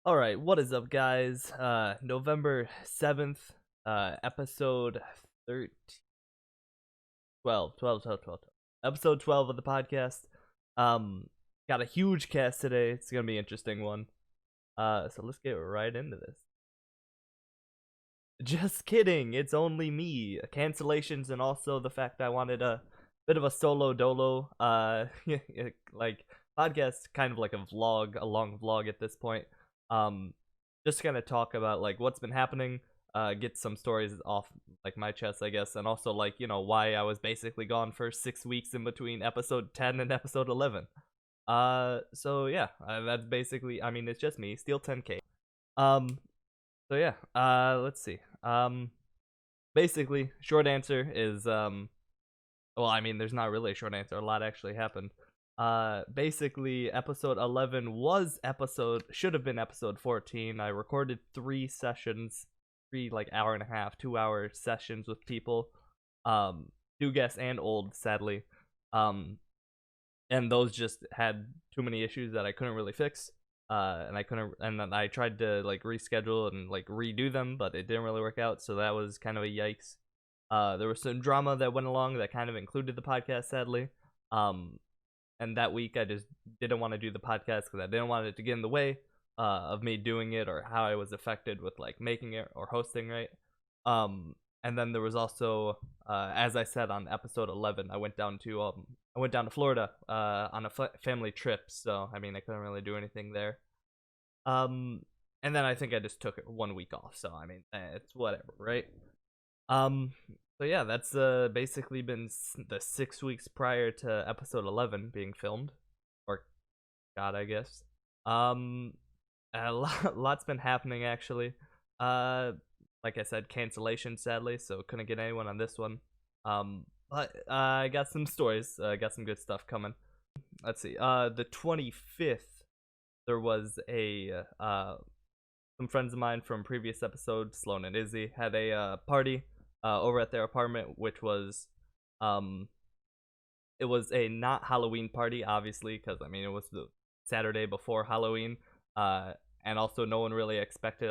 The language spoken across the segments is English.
Alright, what is up, guys? November 7th, episode 13, 12. Episode 12 of the podcast. Got a huge cast today. It's gonna be an interesting one. So let's get right into this. Just kidding, it's only me. Cancellations and also the fact I wanted a bit of a solo dolo, like, podcast, kind of like a vlog, a long vlog at this point. Just gonna talk about like what's been happening, get some stories off like my chest, I guess, and also like why I was basically gone for 6 weeks in between episode 10 and episode 11. So yeah, that's basically. I mean, it's just me, Steal 10K. So yeah, let's see. Basically, short answer is well, I mean, there's not really a short answer. A lot actually happened. Basically, episode 11 should have been episode 14. I recorded 3 sessions, 3 like hour and a half, 2-hour sessions with people, new guests and old, sadly. And those just had too many issues that I couldn't really fix. And then I tried to like reschedule and like redo them, but it didn't really work out. So that was kind of a yikes. There was some drama that went along that kind of included the podcast, sadly. And that week I just didn't want to do the podcast because I didn't want it to get in the way of me doing it or how I was affected with like making it or hosting, right? And then there was also, as I said on episode 11, I went down to Florida on a family trip. So I mean, I couldn't really do anything there. And then I think I just took 1 week off. So I mean, it's whatever, right? So yeah, that's basically been the 6 weeks prior to episode 11 being filmed, or God, I guess. Lot's been happening actually. Like I said, cancellation sadly, so couldn't get anyone on this one. But I got some stories. Got some good stuff coming. Let's see. The 25th, there was some friends of mine from previous episodes, Sloan and Izzy, had a party over at their apartment, which was it was a not Halloween party, obviously, because I mean it was the Saturday before Halloween, and also no one really expected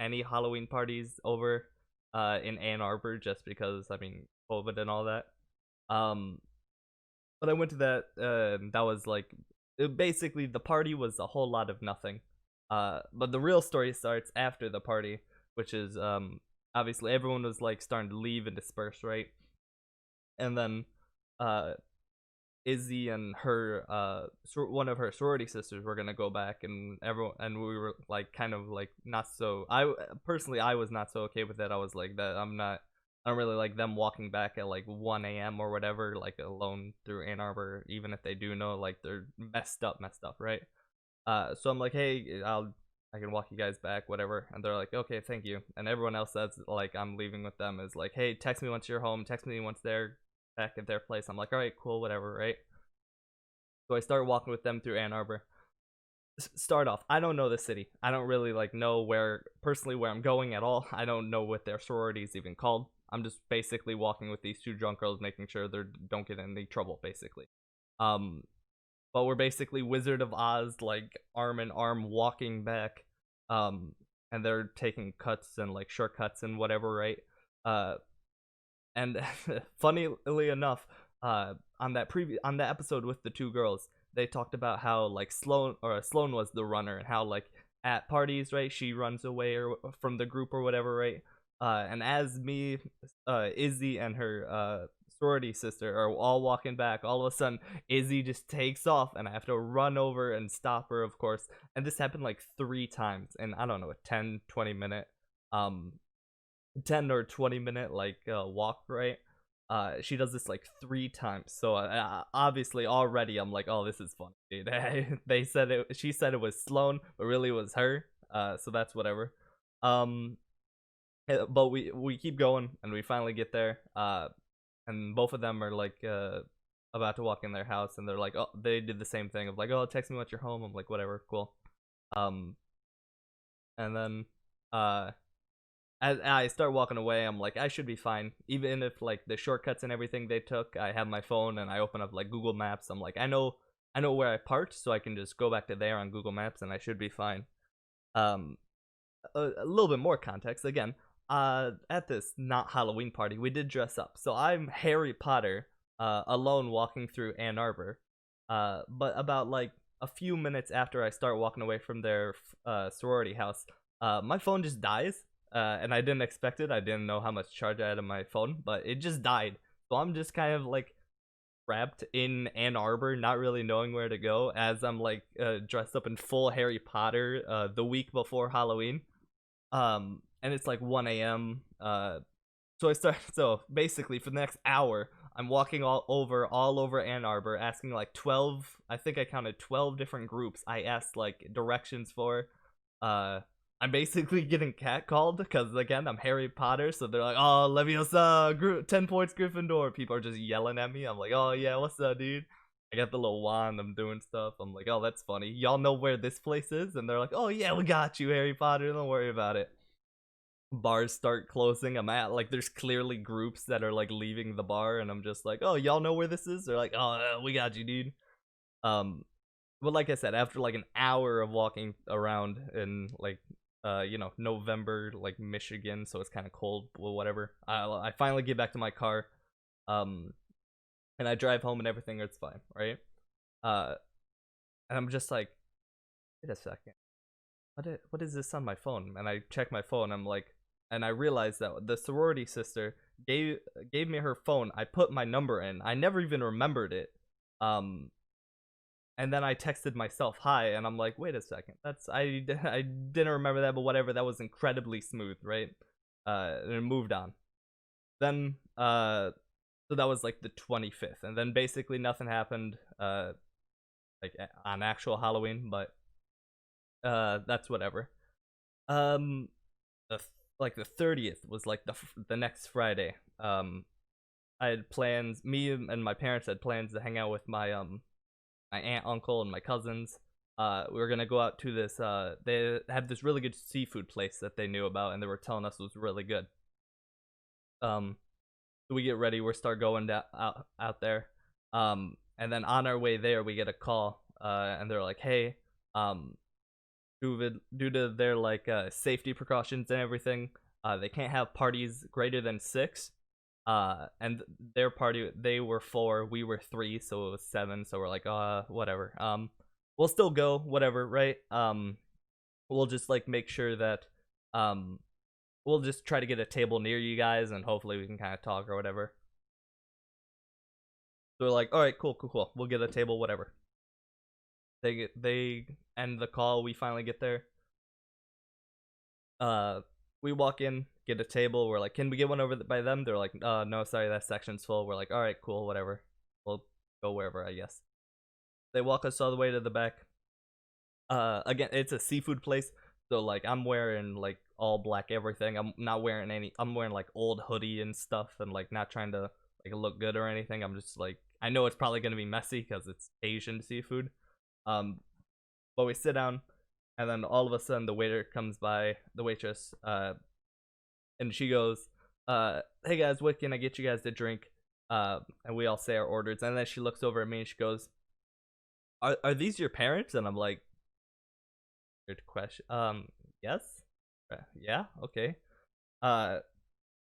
any Halloween parties over in Ann Arbor, just because I mean COVID and all that. But I went to that. That was like basically the party was a whole lot of nothing. But the real story starts after the party, which is obviously everyone was like starting to leave and disperse, right? And then Izzy and her one of her sorority sisters were gonna go back, and we were like kind of like not so. I was not so okay with it. I was like that I don't really like them walking back at like 1 a.m. or whatever, like alone through Ann Arbor, even if they do know like they're messed up, right? So I'm like, hey, I can walk you guys back, whatever. And they're like, okay, thank you. And everyone else that's like I'm leaving with them is like, hey, text me once you're home, text me once they're back at their place. I'm like, all right, cool, whatever, right? So I start walking with them through Ann Arbor. Start off, I don't know the city. I don't really like know where I'm going at all. I don't know what their sorority is even called. I'm just basically walking with these 2 drunk girls, making sure they don't get in any trouble, basically. But we're basically Wizard of Oz, like arm in arm, walking back, and they're taking cuts and like shortcuts and whatever, right? And funnily enough, on that episode with the 2 girls, they talked about how like Sloan was the runner, and how like at parties, right, she runs away or from the group or whatever, right? And as me, Izzy, and her sorority sister are all walking back, all of a sudden Izzy just takes off, and I have to run over and stop her, of course. And this happened like 3 times, and I don't know, a 10-20 minute 10 or 20 minute like walk, right? She does this like 3 times. So obviously already I'm like, oh, this is fun, dude. She said it was Sloan, but really it was her. So that's whatever. But we keep going, and we finally get there. And both of them are like about to walk in their house, and they're like, oh, they did the same thing of like, oh, text me once you're home. I'm like, whatever, cool. And then as I start walking away, I'm like, I should be fine. Even if like the shortcuts and everything they took, I have my phone and I open up like Google Maps. I'm like, I know where I parked, so I can just go back to there on Google Maps and I should be fine. Um, a little bit more context again. At this not Halloween party, we did dress up. So I'm Harry Potter, alone walking through Ann Arbor. But about like a few minutes after I start walking away from their sorority house, my phone just dies. And I didn't expect it. I didn't know how much charge I had on my phone, but it just died. So I'm just kind of like trapped in Ann Arbor, not really knowing where to go, as I'm like dressed up in full Harry Potter the week before Halloween. And it's like 1 a.m. So I start. So basically, for the next hour, I'm walking all over Ann Arbor, asking like 12. I think I counted 12 different groups. I asked like directions for. Uh, I'm basically getting catcalled because again I'm Harry Potter, so they're like, "Oh, Leviosa, 10 points Gryffindor." People are just yelling at me. I'm like, "Oh yeah, what's up, dude?" I got the little wand. I'm doing stuff. I'm like, "Oh, that's funny. Y'all know where this place is?" And they're like, "Oh yeah, we got you, Harry Potter. Don't worry about it." Bars start closing. I'm at like there's clearly groups that are like leaving the bar, and I'm just like, "Oh, y'all know where this is?" They're like, "Oh, we got you, dude." Um, but like I said, after like an hour of walking around in like November, like Michigan, so it's kind of cold or whatever, I finally get back to my car, um, and I drive home and everything is fine, right? Uh, and I'm just like, wait a second, what is this on my phone? And I check my phone. I'm like, and I realized that the sorority sister gave me her phone. I put my number in. I never even remembered it. Um, and then I texted myself hi, and I'm like, wait a second, I didn't remember that, but whatever. That was incredibly smooth, right? And it moved on. Then so that was like the 25th, and then basically nothing happened like on actual Halloween, but that's whatever. Um, the like the 30th was like the next Friday. I had plans. Me and my parents had plans to hang out with my aunt, uncle, and my cousins. We were gonna go out to this. They have this really good seafood place that they knew about, and they were telling us it was really good. Um, so we get ready. We start going out there. And then on our way there, we get a call. And they're like, "Hey, um, due to their like safety precautions and everything, they can't have parties greater than 6. And their party, they were 4, we were 3, so it was 7. So we're like, whatever. We'll still go, whatever, right? We'll just like make sure that we'll just try to get a table near you guys, and hopefully we can kind of talk or whatever. So we're like, all right, cool. We'll get a table, whatever. They end the call. We finally get there. We walk in, get a table. We're like, can we get one over by them? They're like, no, sorry, that section's full. We're like, all right, cool, whatever. We'll go wherever, I guess. They walk us all the way to the back. Again, it's a seafood place, so like I'm wearing like all black everything. I'm not wearing any. I'm wearing like old hoodie and stuff, and like not trying to like look good or anything. I'm just like, I know it's probably gonna be messy because it's Asian seafood. Um, but we sit down, and then all of a sudden the waiter comes by, the waitress, and she goes, "Hey guys, what can I get you guys to drink?" And we all say our orders, and then she looks over at me and she goes, "Are these your parents?" And I'm like, "Good question. Yes, yeah, okay." Uh,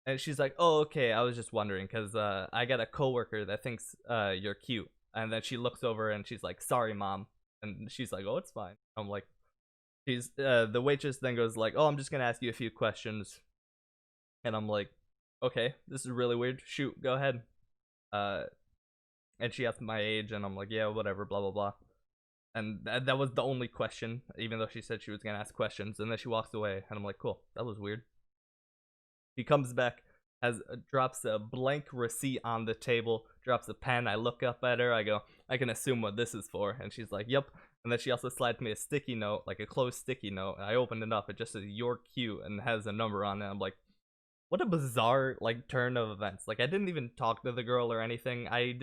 and she's like, "Oh, okay. I was just wondering because I got a coworker that thinks you're cute." And then she looks over and she's like, "Sorry, mom." And she's like, "Oh, it's fine." I'm like, the waitress then goes like, "Oh, I'm just gonna ask you a few questions." And I'm like, "Okay, this is really weird. Shoot, go ahead." Uh, and she asked my age, and I'm like, "Yeah, whatever, blah blah blah." And that was the only question, even though she said she was gonna ask questions. And then she walks away, and I'm like, "Cool, that was weird." He comes back, has drops a blank receipt on the table, drops a pen. I look up at her. I go, "I can assume what this is for." And she's like, "Yep." And then she also slides me a sticky note, like a closed sticky note. And I opened it up. It just says "You're cute" and has a number on it. I'm like, what a bizarre like turn of events. Like I didn't even talk to the girl or anything. I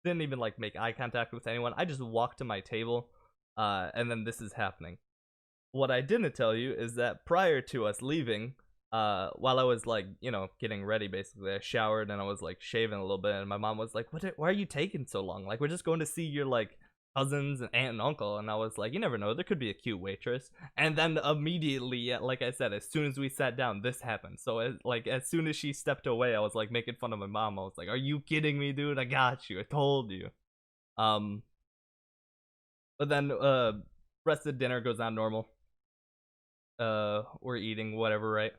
didn't even like make eye contact with anyone. I just walked to my table, and then this is happening. What I didn't tell you is that prior to us leaving, while I was like, getting ready, basically, I showered and I was like shaving a little bit, and my mom was like, "Why are you taking so long? Like, we're just going to see your like cousins and aunt and uncle, and I was like, you never know, there could be a cute waitress. And then immediately, yeah, like I said, as soon as we sat down, this happened. So as soon as she stepped away, I was like making fun of my mom. I was like, are you kidding me, dude? I got you, I told you. But then rest of the dinner goes on normal. We're eating whatever, right?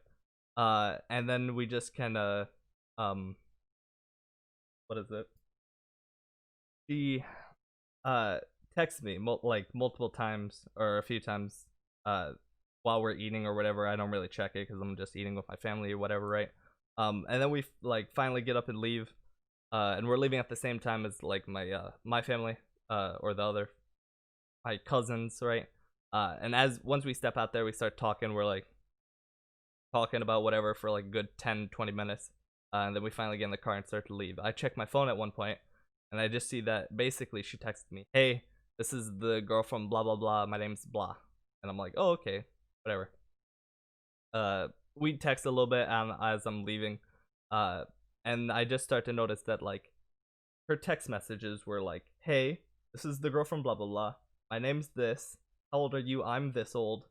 And then we just kind of what is it? She texts me multiple times or a few times while we're eating or whatever. I don't really check it because I'm just eating with my family or whatever, right? And then we like finally get up and leave, and we're leaving at the same time as like my family or the other my cousins, right? And once we step out there, we start talking. We're like talking about whatever for like a good 10-20 minutes, and then we finally get in the car and start to leave. I check my phone at one point, and I just see that basically she texted me, hey, this is the girl from blah blah blah, my name's blah. And I'm like, oh, okay, whatever. We text a little bit as I'm leaving, and I just start to notice that like her text messages were like, hey, this is the girl from blah blah blah, my name's this, how old are you? I'm this old.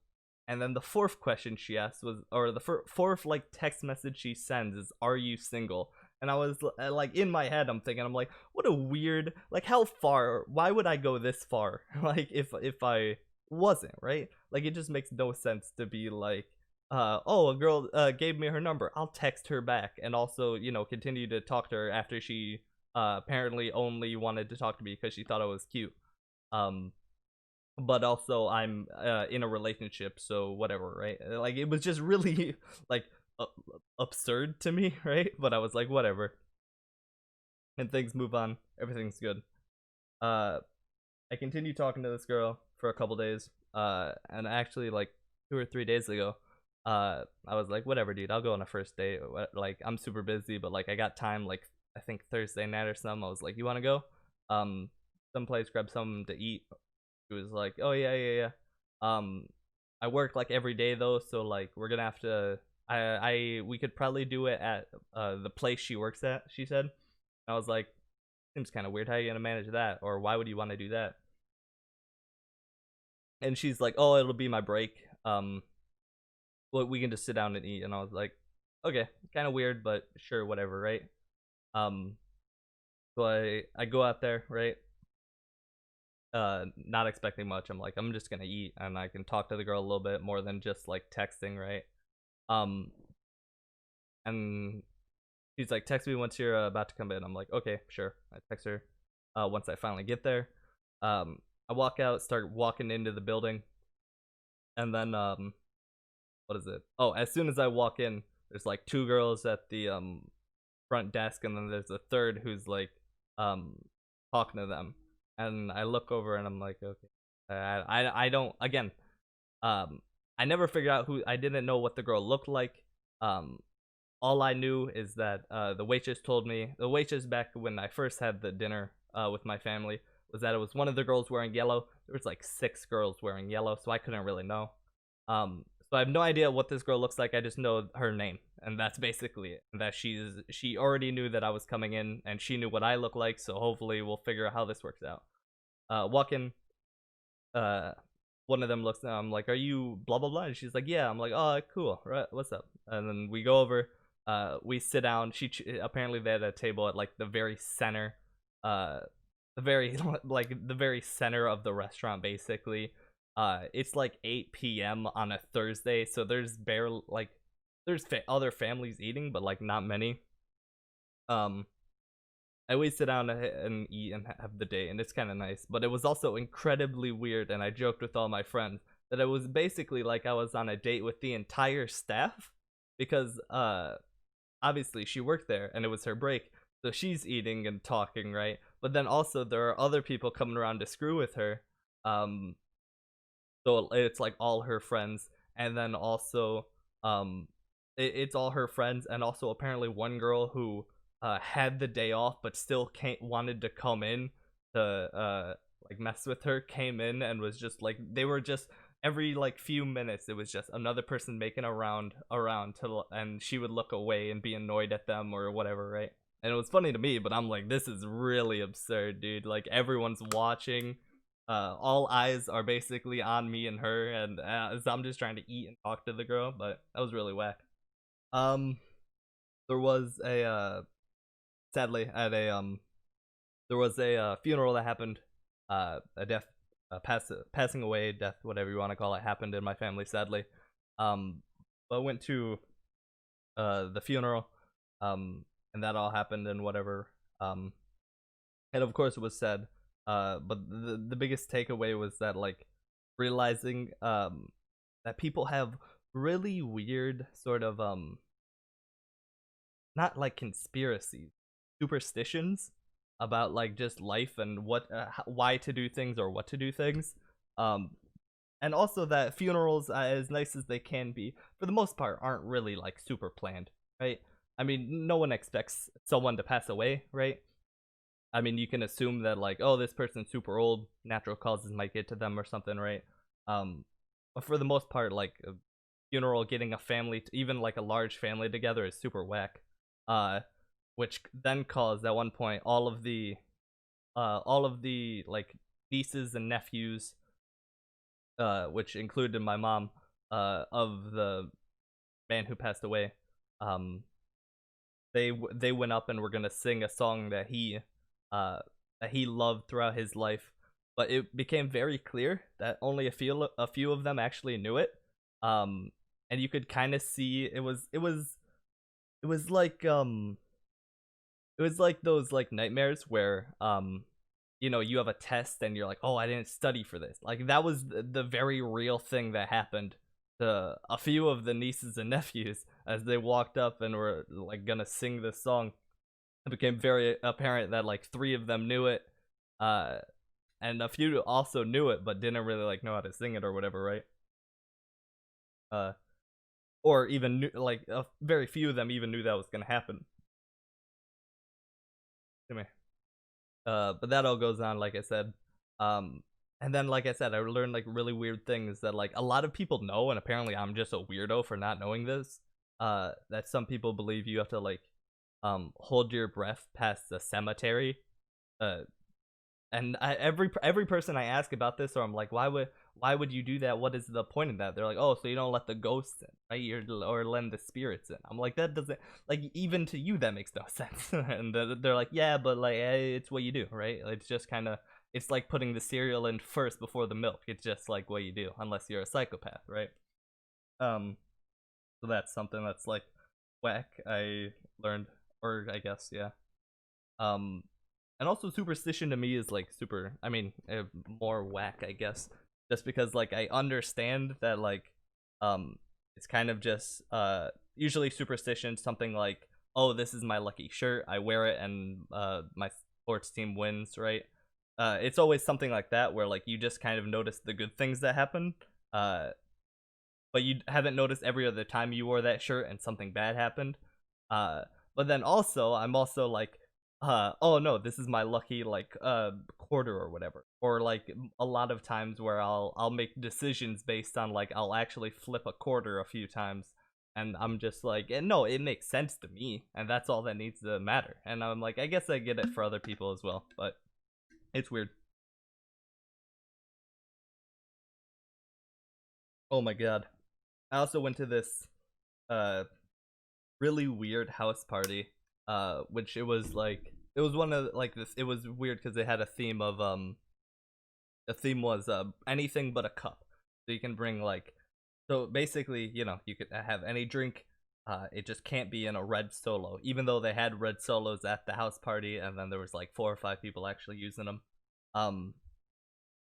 And then the fourth question she asked was, or the fourth like text message she sends is, are you single? And I was like, in my head, I'm thinking, I'm like, what a weird, like, how far, why would I go this far? Like, if I wasn't, right? Like, it just makes no sense to be like, oh, a girl gave me her number, I'll text her back, and also, you know, continue to talk to her after she apparently only wanted to talk to me because she thought I was cute. But also I'm in a relationship, so whatever, right? Like, it was just really like absurd to me, right? But I was like, whatever. And things move on. Everything's good. I continued talking to this girl for a couple days. And actually, like 2 or 3 days ago, I was like, whatever, dude. I'll go on a first date. Like, I'm super busy, but like I got time. Like, I think Thursday night or something. I was like, you want to go? Someplace, grab something to eat. He was like, oh yeah. I work like every day though, so like we're gonna have to we could probably do it at the place she works at, she said. And I was like, seems kind of weird, how are you gonna manage that, or why would you want to do that? And she's like, oh, it'll be my break, well, we can just sit down and eat. And I was like, okay, kind of weird, but sure, whatever, right? So I go out there, right? Not expecting much. I'm like, I'm just gonna eat and I can talk to the girl a little bit more than just like texting, right? And she's like, text me once you're about to come in. I'm like, okay, sure. I text her once I finally get there. I walk out, start walking into the building, and then what is it? Oh, as soon as I walk in, there's like 2 girls at the front desk, and then there's a third who's like talking to them. And I look over and I'm like, okay, I don't, again, I never figured out I didn't know what the girl looked like. All I knew is that the waitress told me, the waitress back when I first had the dinner with my family, was that it was one of the girls wearing yellow. There was like 6 girls wearing yellow, so I couldn't really know. So I have no idea what this girl looks like. I just know her name, and that's basically it. And that she already knew that I was coming in, and she knew what I look like. So hopefully we'll figure out how this works out. Walk in. One of them looks. I'm like, "Are you blah blah blah?" And she's like, "Yeah." I'm like, "Oh, cool. Right, what's up?" And then we go over. We sit down. Apparently they had a table at like the very center. The very the very center of the restaurant, basically. It's like 8 p.m. on a Thursday, so there's barely like there's other families eating, but like not many. I always sit down and eat and have the day, and it's kind of nice. But it was also incredibly weird, and I joked with all my friends that it was basically like I was on a date with the entire staff, because obviously she worked there and it was her break, so she's eating and talking, right? But then also there are other people coming around to screw with her. So it's like all her friends, and then also it's all her friends, and also apparently one girl who had the day off but still wanted to come in to like mess with her, came in and was just like, they were just every like few minutes it was just another person making around to, and she would look away and be annoyed at them or whatever, right? And it was funny to me, but I'm like, this is really absurd, dude. Like, everyone's watching. all eyes are basically on me and her, and so I'm just trying to eat and talk to the girl, but that was really whack. Um, there was a sadly at a there was a funeral that happened, a death, passing away, death, whatever you want to call it, happened in my family, sadly. I went to the funeral, and that all happened and whatever. And of course it was sad. But the biggest takeaway was that, like, realizing that people have really weird sort of not like conspiracies, superstitions about like just life and what why to do things or what to do things. And also that funerals, as nice as they can be, for the most part aren't really like super planned, right? I mean, no one expects someone to pass away, right? I mean, you can assume that, like, oh, this person's super old, natural causes might get to them or something, right? But for the most part, like, a funeral, getting a family, even like a large family together, is super whack. Which then caused at one point all of the like nieces and nephews, which included my mom, of the man who passed away. They went up and were gonna sing a song that he loved throughout his life, but it became very clear that only a few of them actually knew it. And you could kind of see it was like it was like those like nightmares where you know, you have a test and you're like, oh, I didn't study for this. Like, that was the very real thing that happened to a few of the nieces and nephews as they walked up and were like gonna sing this song. It became very apparent that like 3 of them knew it, and a few also knew it but didn't really like know how to sing it or whatever, right? Or even knew, like, very few of them even knew that was gonna happen. Come here. But that all goes on, like I said. And then, like I said, I learned like really weird things that like a lot of people know, and apparently I'm just a weirdo for not knowing this. That some people believe you have to like hold your breath past the cemetery. And every person I ask about this, or I'm like, why would you do that? What is the point of that? They're like, oh, so you don't let the ghosts in, right? Or let the spirits in. I'm like, that doesn't, like, even to you that makes no sense. And they're like, yeah, but like, it's what you do, right? It's just kind of, it's like putting the cereal in first before the milk. It's just like what you do, unless you're a psychopath, right? So that's something that's like whack. I learned, or I guess, yeah. And also superstition to me is like super, I mean, more whack, I guess, just because like I understand that like it's kind of just usually superstition, something like, oh, this is my lucky shirt, I wear it and my sports team wins, right? It's always something like that where like you just kind of notice the good things that happen, but you haven't noticed every other time you wore that shirt and something bad happened. But then also I'm also like, oh no, this is my lucky like quarter or whatever. Or like a lot of times where I'll make decisions based on like I'll actually flip a quarter a few times, and I'm just like, and no, it makes sense to me, and that's all that needs to matter. And I'm like, I guess I get it for other people as well, but it's weird. Oh my god. I also went to this uh really weird house party, which it was like, it was one of like this, it was weird because they had a theme of the theme was anything but a cup, so you can bring like, so basically, you know, you could have any drink, it just can't be in a red solo, even though they had red solos at the house party and then there was like 4 or 5 people actually using them. um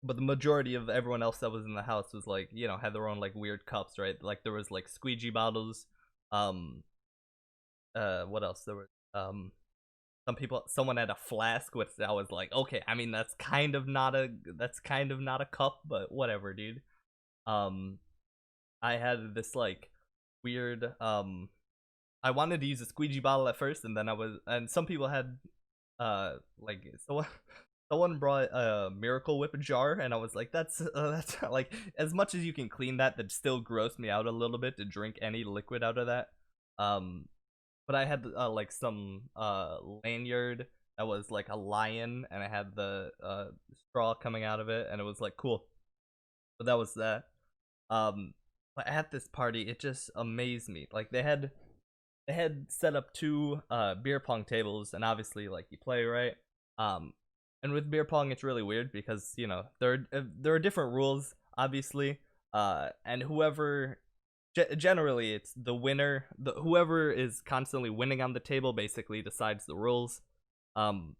but the majority of everyone else that was in the house was like, you know, had their own like weird cups, right? Like there was like squeegee bottles, um what else there was, someone had a flask, which I was like, okay, I mean that's kind of not a cup, but whatever, dude. um I had this like weird, I wanted to use a squeegee bottle at first, and then and some people had like someone brought a Miracle Whip jar, and I was like, that's like, as much as you can clean that still grossed me out a little bit to drink any liquid out of that. But I had like some lanyard, that was like a lion, and it had the straw coming out of it, and it was like cool. But that was that. But at this party, it just amazed me. Like they had set up two beer pong tables, and obviously like you play, right. And with beer pong it's really weird because there are different rules, obviously. And whoever generally it's the winner, whoever is constantly winning on the table basically decides the rules. um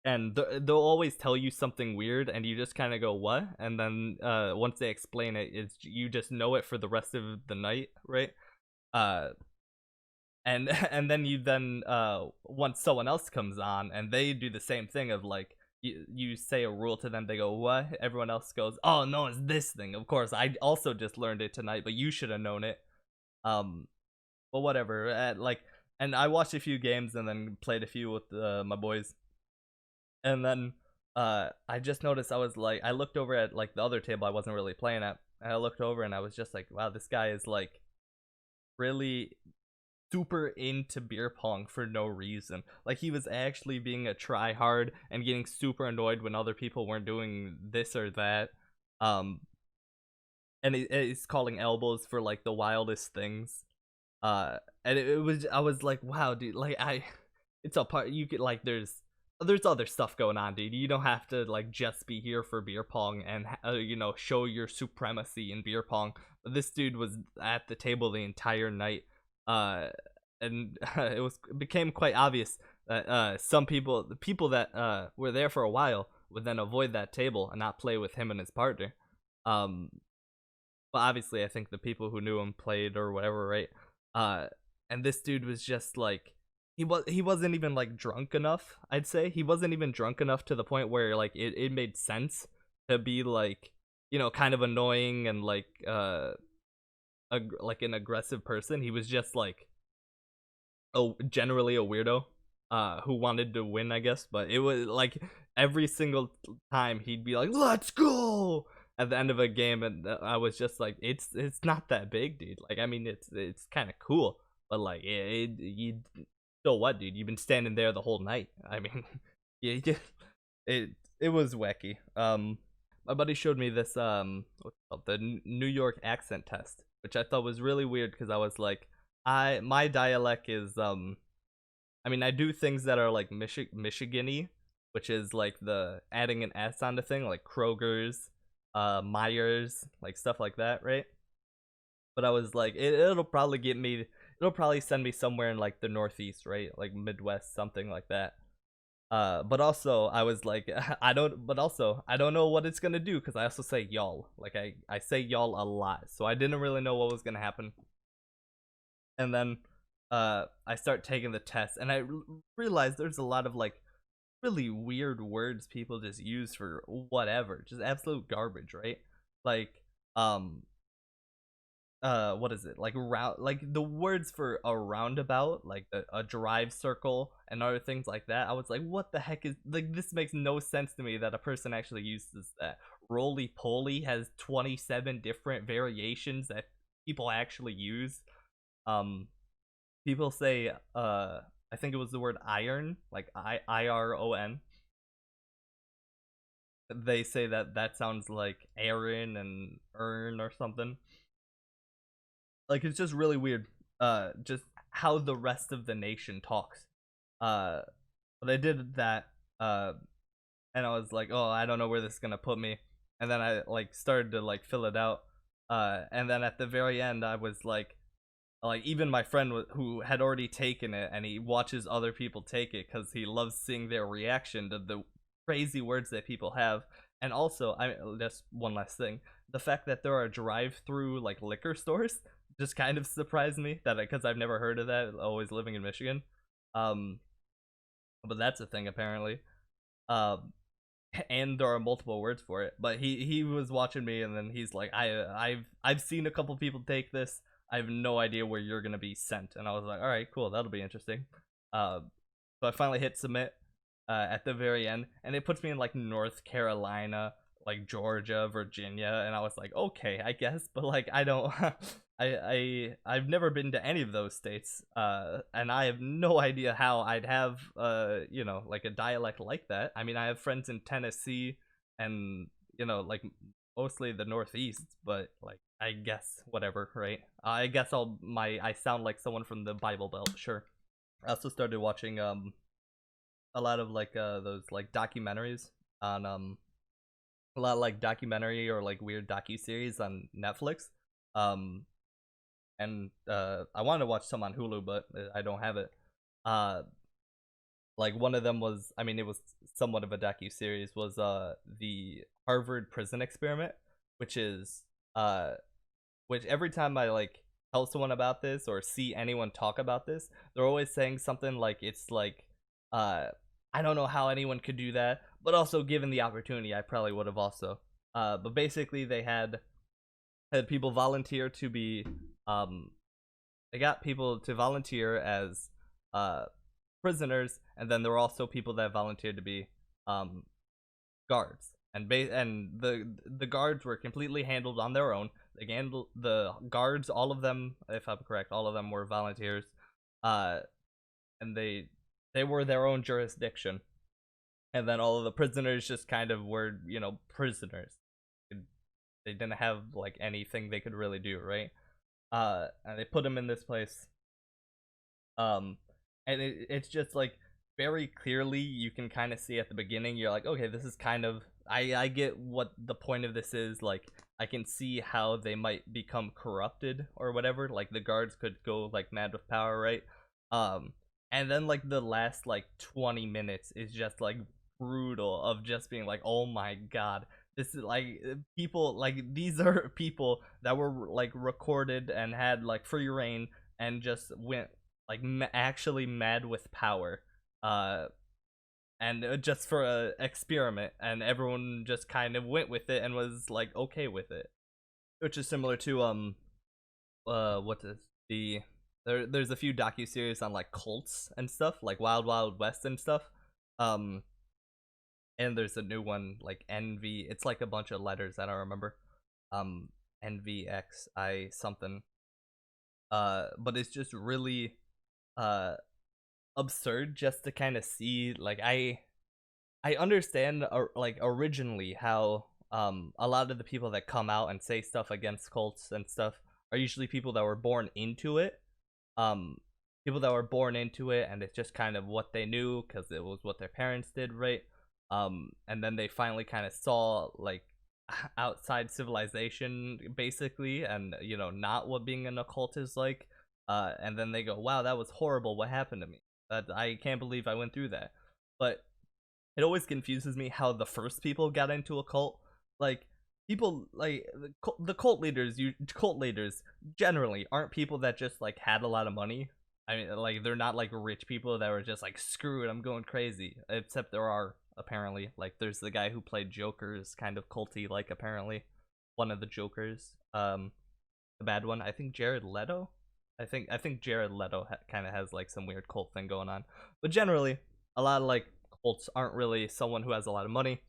and they'll always tell you something weird, and you just kind of go what, and then once they explain it, it's you just know it for the rest of the night, right. uh and and then once someone else comes on and they do the same thing of like you say a rule to them, they go what, everyone else goes, oh no, it's this thing, of course I also just learned it tonight, but you should have known it. um but whatever. And I watched a few games and then played a few with my boys. And then I just noticed, I looked over at like the other table I wasn't really playing at, and I looked over and I was just like, wow, this guy is like really super into beer pong for no reason. Like he was actually being a try hard and getting super annoyed when other people weren't doing this or that. um and he's calling elbows for like the wildest things. And it was, I was like, wow dude, like it's a part, you could like there's other stuff going on, dude. You don't have to like just be here for beer pong and show your supremacy in beer pong. But this dude was at the table the entire night. And it became quite obvious that the people that were there for a while would then avoid that table and not play with him and his partner. But obviously I think the people who knew him played or whatever, right. And this dude was just like, he wasn't even like drunk enough. I'd say he wasn't even drunk enough to the point where like it made sense to be like, kind of annoying and like like an aggressive person. He was just like generally a weirdo who wanted to win, I guess. But it was like every single time he'd be like, let's go at the end of a game, and I was just like, it's not that big, dude. Like, I mean, it's kind of cool, but like you, so what, dude? You've been standing there the whole night. I mean, yeah, it was wacky. My buddy showed me this what's it called, the New York Accent Test, which I thought was really weird because I was like, my dialect is I mean, I do things that are like Michigan-y, which is like the adding an S on the thing, like Kroger's, Myers, like stuff like that, right? But I was like, it'll probably it'll probably send me somewhere in like the Northeast, right? Like Midwest, something like that. But also I was like, I don't know what it's gonna do, because I also say y'all. Like I say y'all a lot, so I didn't really know what was gonna happen. And then I start taking the test, and I realized there's a lot of like really weird words people just use for whatever, just absolute garbage, right? Like what is it, like round, like the words for a roundabout, like a drive circle and other things like that. I was like, what the heck is, like, this makes no sense to me that a person actually uses that. Roly poly has 27 different variations that people actually use. People say I think it was the word iron, like IRON. They say that sounds like Aaron and Earn or something. Like, it's just really weird, just how the rest of the nation talks. But I did that, and I was like, oh, I don't know where this is gonna put me. And then I like started to like fill it out, and then at the very end I was like even my friend who had already taken it, and he watches other people take it because he loves seeing their reaction to the crazy words that people have. And also, just one last thing, the fact that there are drive-through like liquor stores just kind of surprised me, that because I've never heard of that, always living in Michigan. But that's a thing apparently. And there are multiple words for it. But he was watching me, and then he's like, I've seen a couple people take this. I have no idea where you're gonna be sent. And I was like, all right, cool, that'll be interesting. So I finally hit submit at the very end, and it puts me in like North Carolina, like Georgia, Virginia, and I was like, okay, I guess, but like I don't I've never been to any of those states, and I have no idea how I'd have like a dialect like that. I mean, I have friends in Tennessee and like mostly the Northeast, but like I guess whatever, right? I guess I sound like someone from the Bible Belt, sure. I also started watching a lot of like those like documentaries on a lot of like documentary or like weird docu-series on Netflix. Um and I wanted to watch some on Hulu, but I don't have it. Uh, like one of them was, I mean, it was somewhat of a docu series. Was the Harvard prison experiment, which is which every time I like tell someone about this or see anyone talk about this, they're always saying something like it's like uh I don't know how anyone could do that, but also given the opportunity, I probably would have also. But basically, they had people volunteer to be um they got people to volunteer as uh prisoners, and then there were also people that volunteered to be um guards, and the guards were completely handled on their own. They handled the guards, all of them, if I'm correct, all of them were volunteers, uh and they were their own jurisdiction, and then all of the prisoners just kind of were prisoners. They didn't have like anything they could really do, right? And they put him in this place. Um, and it's just like very clearly you can kind of see at the beginning. You're like, okay, this is kind of I get what the point of this is. Like, I can see how they might become corrupted or whatever. Like the guards could go like mad with power, right? And then like the last like 20 minutes is just like brutal of just being like, oh my god, this is like people like these are people that were like recorded and had like free reign and just went like actually mad with power, uh and just for a experiment, and everyone just kind of went with it and was like okay with it, which is similar to what is there's a few docu-series on like cults and stuff, like Wild Wild West and stuff. um and there's a new one like NV. It's like a bunch of letters I don't remember. Um, NVXI something. But it's just really uh absurd just to kind of see. Like I understand like originally how a lot of the people that come out and say stuff against cults and stuff are usually people that were born into it. Um, People that were born into it, and it's just kind of what they knew because it was what their parents did, right? And then they finally kind of saw like outside civilization basically, and not what being an occult is like. And then they go, wow, that was horrible, what happened to me, that I can't believe I went through that. But it always confuses me how the first people got into a cult. Like, people like the cult leaders generally aren't people that just like had a lot of money. I mean, like, they're not like rich people that were just like, screw it, I'm going crazy. Except there are, apparently, like, there's the guy who played Joker's kind of culty, like, apparently one of the Jokers, the bad one, I think Jared Leto. I think Jared Leto kind of has like some weird cult thing going on. But generally, a lot of like cults aren't really someone who has a lot of money.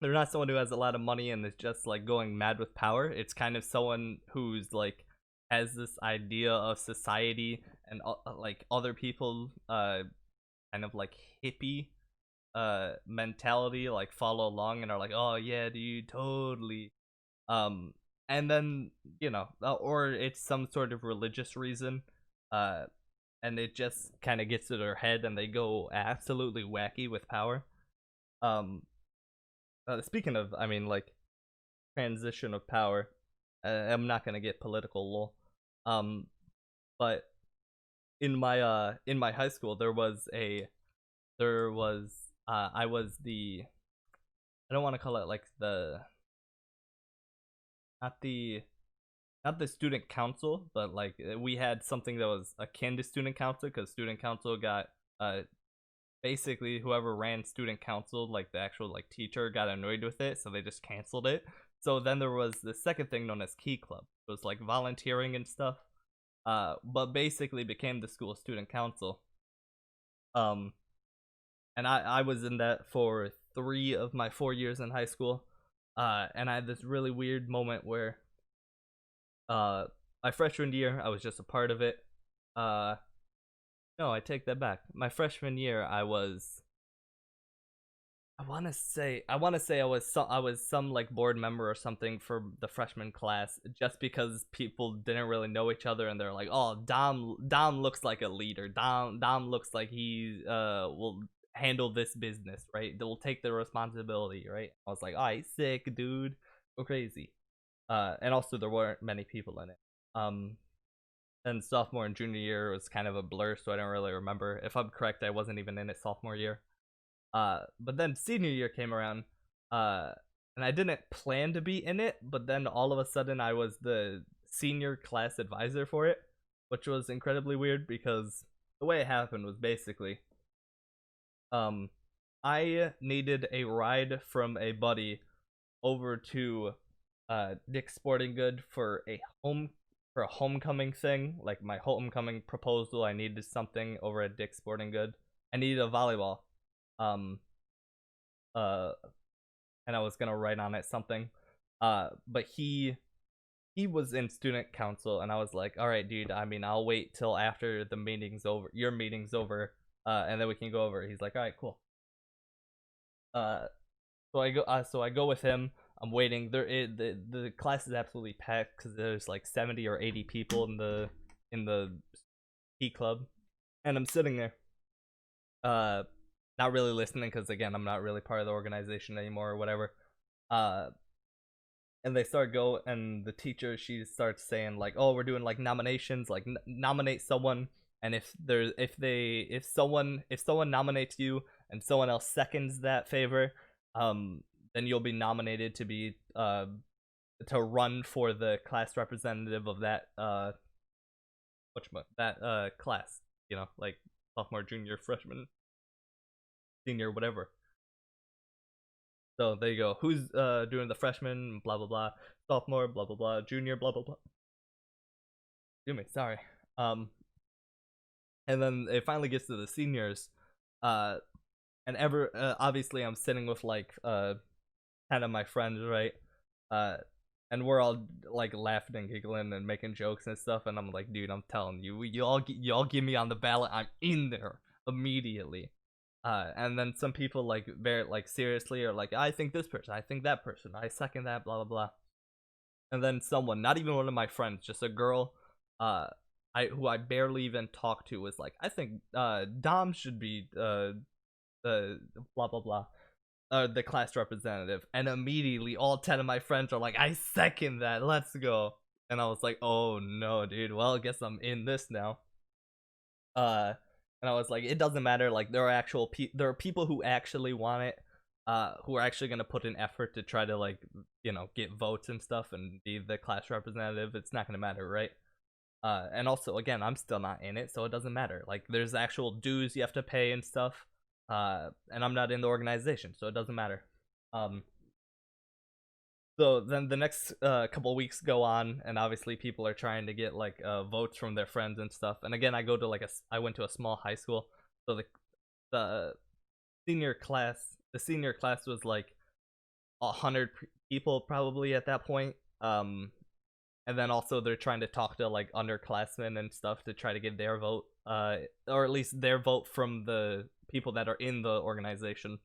They're not someone who has a lot of money and is just like going mad with power. It's kind of someone who's like has this idea of society and like other people, kind of like hippie mentality, like follow along and are like, oh yeah, dude, totally. um and then or it's some sort of religious reason, uh and it just kind of gets to their head and they go absolutely wacky with power. um Speaking of, I mean, like, transition of power, I'm not gonna get political, lol. But in my high school there was I was the, I don't want to call it like the, not the not the student council, but like we had something that was akin to student council, because student council got basically whoever ran student council, like the actual like teacher, got annoyed with it, so they just canceled it. So then there was the second thing known as Key Club. It was like volunteering and stuff, but basically became the school student council. um and I was in that for 3 of my 4 years in high school. And I had this really weird moment where uh my freshman year, I was just a part of it. No, I take that back. My freshman year, I want to say I was some like board member or something for the freshman class, just because people didn't really know each other, and they're like, oh, Dom looks like a leader. Dom looks like he will handle this business, right? They'll take the responsibility, right? I was like, alright, sick, dude, go crazy. And also there weren't many people in it. And sophomore and junior year was kind of a blur, so I don't really remember. If I'm correct, I wasn't even in it sophomore year. But then senior year came around, and I didn't plan to be in it, but then all of a sudden I was the senior class advisor for it, which was incredibly weird because the way it happened was basically, I needed a ride from a buddy over to Dick's Sporting Good for a homecoming thing, like my homecoming proposal. I needed something over at Dick's Sporting Good. I needed a volleyball. And I was gonna write on it something. But he was in student council, and I was like, all right, dude, I mean, I'll wait till after the meeting's over, your meeting's over, and then we can go over. He's like, all right, cool. So I go with him. I'm waiting. The class is absolutely packed because there's like 70 or 80 people in the P club, and I'm sitting there, not really listening because again, I'm not really part of the organization anymore or whatever. And they and the teacher, she starts saying like, oh, we're doing like nominations, like nominate someone, and if someone nominates you and someone else seconds that favor, then you'll be nominated to be to run for the class representative of that class, you know, like sophomore, junior, freshman, senior, whatever. So there you go. Who's doing the freshman? Blah blah blah. Sophomore. Blah blah blah. Junior. Blah blah blah. Excuse me. Sorry. And then it finally gets to the seniors. And obviously I'm sitting with like 10 of my friends, right? And we're all like laughing and giggling and making jokes and stuff. And I'm like, dude, I'm telling you, you all give me on the ballot. I'm in there immediately. And then some people like very like seriously are like, I think this person, I think that person, I second that, blah blah blah. And then someone, not even one of my friends, just a girl, who I barely even talked to, was like, I think Dom should be blah blah blah, the class representative. And immediately all 10 of my friends are like, I second that, let's go. And I was like, oh no, dude, well, I guess I'm in this now. And I was like, it doesn't matter, like there are people who actually want it, who are actually going to put an effort to try to, like, you know, get votes and stuff and be the class representative. It's not going to matter, right? And also, again, I'm still not in it, so it doesn't matter. Like, there's actual dues you have to pay and stuff, and I'm not in the organization, so it doesn't matter. So then the next couple weeks go on, and obviously people are trying to get like votes from their friends and stuff. And again, I went to a small high school, so the senior class was like 100 people probably at that point. And then also they're trying to talk to like underclassmen and stuff to try to get their vote, or at least their vote from the people that are in the organization.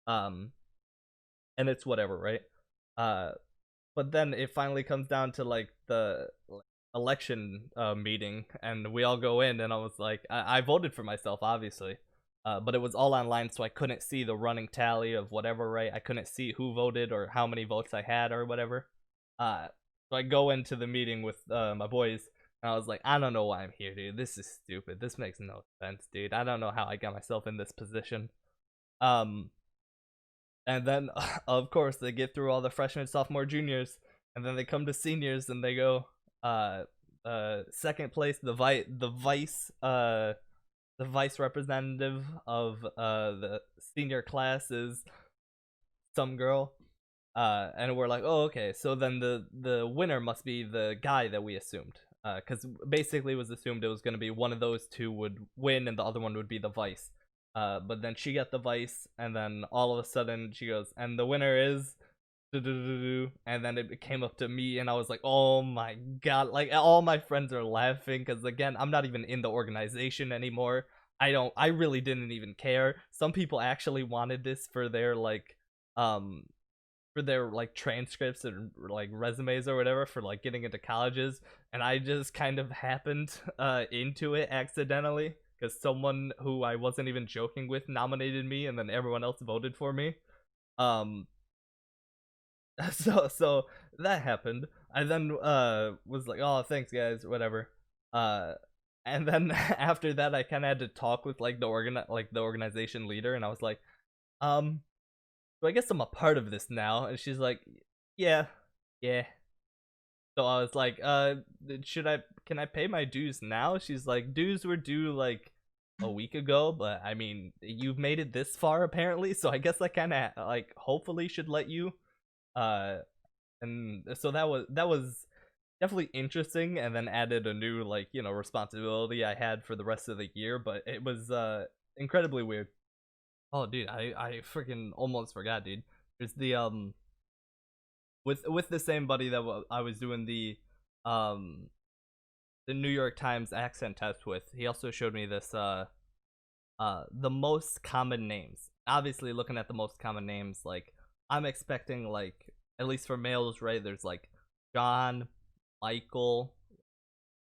And it's whatever, right? But then it finally comes down to like the election meeting, and we all go in, and I was like, I voted for myself, obviously, but it was all online, so I couldn't see the running tally of whatever, right? I couldn't see who voted or how many votes I had or whatever. So I go into the meeting with my boys, and I was like, I don't know why I'm here, dude. This is stupid. This makes no sense, dude. I don't know how I got myself in this position. And then, of course, they get through all the freshmen, sophomore, juniors, and then they come to seniors, and they go, second place, the vice representative of the senior class is some girl, and we're like, oh, okay. So then the winner must be the guy that we assumed, because basically it was assumed it was going to be one of those two would win, and the other one would be the vice. But then she got the vice, and then all of a sudden she goes, and the winner is, and then it came up to me, and I was like, oh my god, like all my friends are laughing because again, I'm not even in the organization anymore. I really didn't even care. Some people actually wanted this um for their like transcripts and like resumes or whatever for like getting into colleges, and I just kind of happened into it accidentally because someone who I wasn't even joking with nominated me, and then everyone else voted for me. um so that happened. I then was like, oh, thanks guys, whatever. uh and then after that I kind of had to talk with like the organization leader, and I was like, um so I guess I'm a part of this now. And she's like, yeah, yeah. So I was like, should I, can I pay my dues now? She's like, dues were due like a week ago, but I mean, you've made it this far apparently, so I guess I kind of like hopefully should let you. Uh, and so that was definitely interesting, and then added a new like responsibility I had for the rest of the year, but it was incredibly weird. Oh, dude, I freaking almost forgot, dude. There's with the same buddy that I was doing um the New York Times accent test with. He also showed me this the most common names. Obviously, looking at the most common names, like I'm expecting like at least for males, right? There's like John, Michael,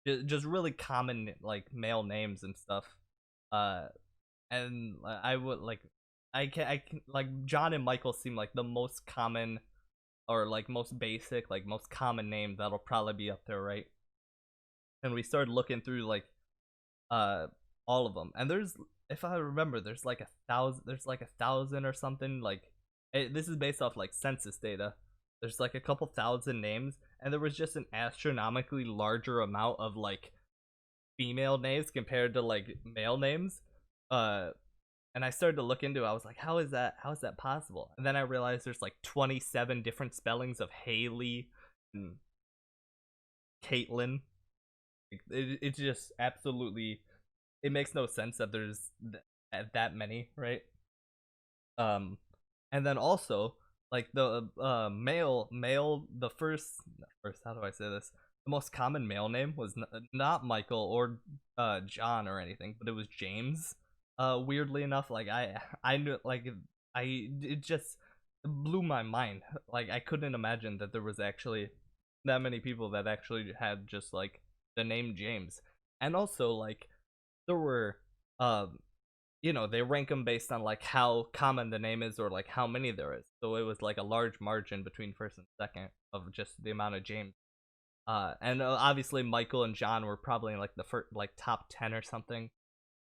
just really common like male names and stuff. Uh, and I would like I can like John and Michael seem like the most common or like most basic, like most common name that'll probably be up there, right? And we started looking through like uh all of them, and there's, if I remember, there's like 1,000 or something. Like this is based off like census data. There's like a couple thousand names, and there was just an astronomically larger amount of like female names compared to like male names. Uh, and I started to look into it. I was like, how is that? How is that possible? And then I realized there's like 27 different spellings of Haley and Caitlin. It's just absolutely, it makes no sense that there's that many, right? Um, and then also like the male the first, how do I say this? The most common male name was not Michael or John or anything, but it was James. Weirdly enough, like I knew like it just blew my mind. Like I couldn't imagine that there was actually that many people that actually had just like the name James. And also like there were they rank them based on like how common the name is or like how many there is. So it was like a large margin between first and second of just the amount of James. And obviously Michael and John were probably in like the first like top 10 or something.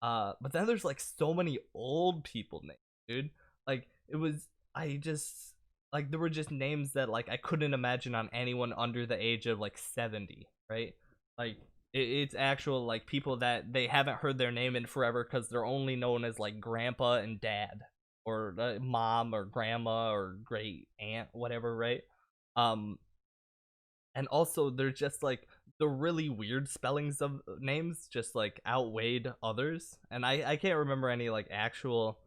But then there's like so many old people names, dude. Like it was, I just like there were just names that like I couldn't imagine on anyone under the age of like 70, right? Like it's actual like people that they haven't heard their name in forever because they're only known as like grandpa and dad, or mom or grandma or great aunt, whatever, right? Um, and also they're just like the really weird spellings of names just like outweighed others, and I can't remember any like actual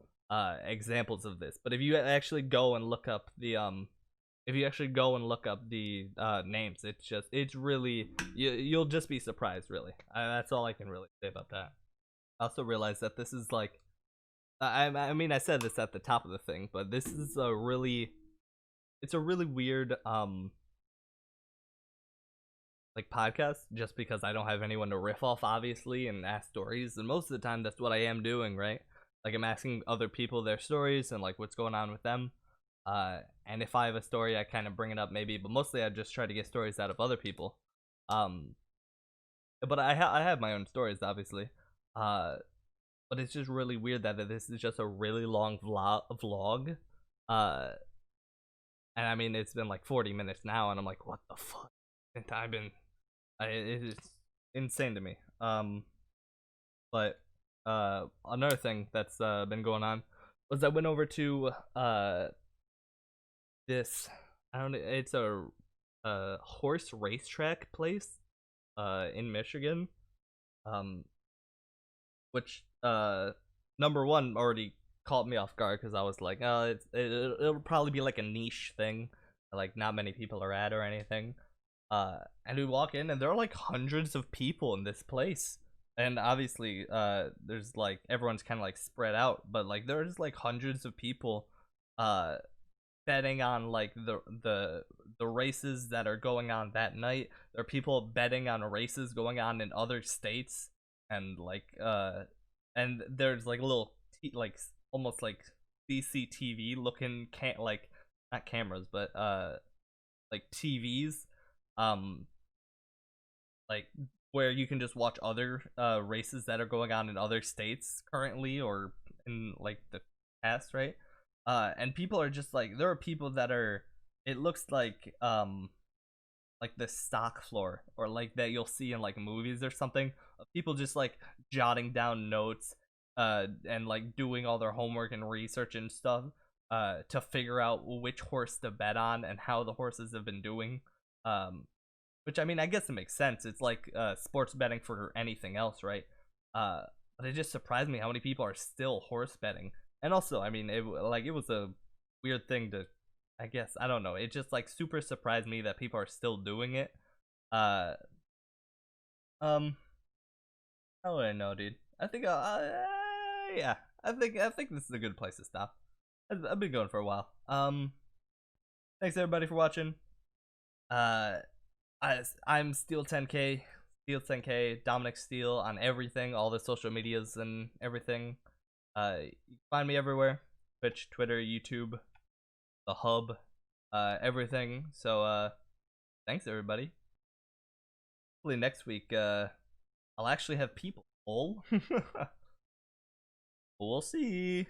examples of this, but if you actually go and look up the names, it's really, you'll just be surprised, really. That's all I can really say about that. I also realized that this is like I mean I said this at the top of the thing, but this is it's a really weird like podcast, just because I don't have anyone to riff off, obviously, and ask stories. And most of the time, that's what I am doing, right? Like I'm asking other people their stories and like what's going on with them. And if I have a story, I kind of bring it up maybe, but mostly I just try to get stories out of other people. Um, but I have my own stories, obviously. Uh, but it's just really weird that this is just a really long vlog. Uh, and I mean it's been like 40 minutes now, and I'm like, what the fuck? And I've been it's insane to me. But another thing that's been going on was I went over to this, I don't know, it's a horse racetrack place in Michigan, um which number one already caught me off guard because I was like, it'll probably be like a niche thing. like not many people are at or anything. And we walk in and there are like hundreds of people in this place. And obviously, there's like everyone's kind of like spread out, but like there's like hundreds of people, uh, betting on like the races that are going on that night. There are people betting on races going on in other states, and and there's like little like almost like CCTV looking like not cameras but like TVs, um like where you can just watch other races that are going on in other states currently or in like the past, right? And people are just like, there are people that are, it looks like the stock floor or like that you'll see in like movies or something of people just like jotting down notes and like doing all their homework and research and stuff to figure out which horse to bet on and how the horses have been doing. Which I mean, I guess it makes sense. It's like sports betting for anything else, right? But it just surprised me how many people are still horse betting. And also, I mean, it was a weird thing to, I guess, I don't know. It just like super surprised me that people are still doing it. Uh, I don't know, dude. I think, yeah, I think this is a good place to stop. I've been going for a while. Thanks everybody for watching. I'm Steel 10K, Steel 10K, Dominic Steel on everything, all the social medias and everything. You can find me everywhere: Twitch, Twitter, YouTube, the hub, everything. So thanks everybody. Hopefully next week I'll actually have people. We'll see.